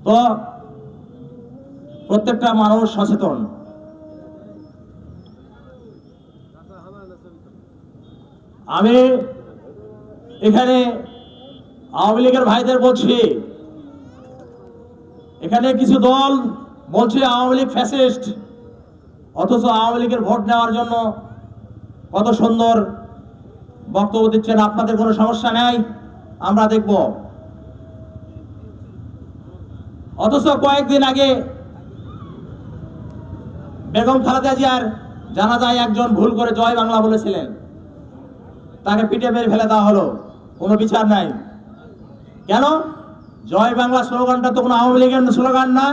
তো প্রত্যেকটা মানুষ সচেতন। আমি এখানে আওয়ামী লীগের ভাইদের বলছি, এখানে কিছু দল বলছে আওয়ামী লীগ ফ্যাসিস্ট, অথচ আওয়ামী লীগের ভোট নেওয়ার জন্য কত সুন্দর বক্তব্য দিচ্ছেন। আপনাদের কোনো সমস্যা নাই, আমরা দেখব। অথচ কয়েকদিন আগে বেগম খালেদা জিয়ার জানাজায় একজন ভুল করে জয় বাংলা বলেছিলেন, তাকে পিটে মেরে ফেলে দেওয়া হলো, কোনো বিচার নাই। কেন? জয় বাংলা স্লোগানটা তো কোনো আওয়ামী লীগের স্লোগান না।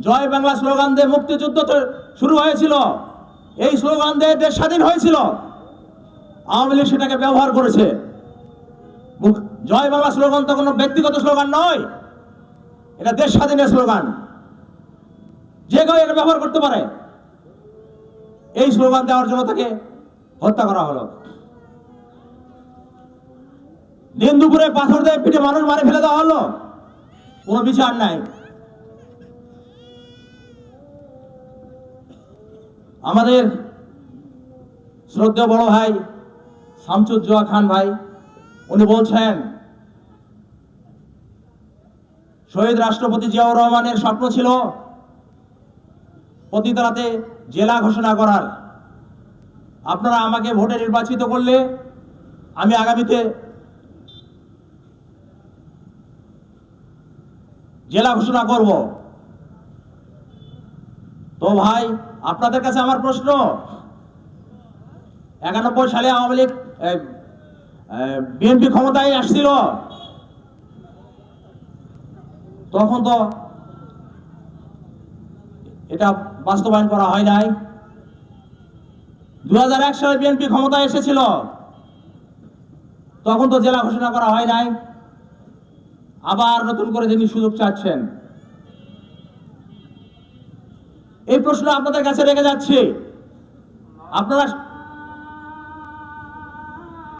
জয় বাংলা স্লোগান দিয়ে মুক্তিযুদ্ধ তো শুরু হয়েছিল, এই স্লোগান দিয়ে দেশ স্বাধীন হয়েছিল। আওয়ামী লীগ সেটাকে ব্যবহার করেছে। জয় বাংলা স্লোগান তো কোনো ব্যক্তিগত স্লোগান নয়, এটা দেশ স্বাধীনের স্লোগান, যে কেউ এটা ব্যবহার করতে পারে। এই স্লোগান দেওয়ার জন্য তাকে হত্যা করা হলো। দিন দুপুরে পাথর দিয়ে পিঠে মানুষ মারে ফেলে দেওয়া হলো, কোনো বিচার নাই। আমাদের শ্রদ্ধেয় বড় ভাই শামসুজ্জোয়া খান ভাই, উনি বলছেন শহীদ রাষ্ট্রপতি জিয়াউর রহমানের স্বপ্ন ছিল পতিতারাতে জেলা ঘোষণা করার। আপনারা আমাকে ভোটে নির্বাচিত করলে আমি আগামীতে জেলা ঘোষণা করব। তো ভাই, আপনাদের কাছে আমার প্রশ্ন, 91 সালে আওয়ামী লীগ বিএনপি ক্ষমতায় আসছিল, তখন তো এটা বাস্তবায়ন করা হয় নাই। 2001 সালে বিএনপি ক্ষমতায় এসেছিল, তখন তো জেলা ঘোষণা করা হয় নাই। আবার নতুন করে তিনি সুযোগ চাচ্ছেন। এই প্রশ্ন আপনাদের কাছে রেখে যাচ্ছে। আপনারা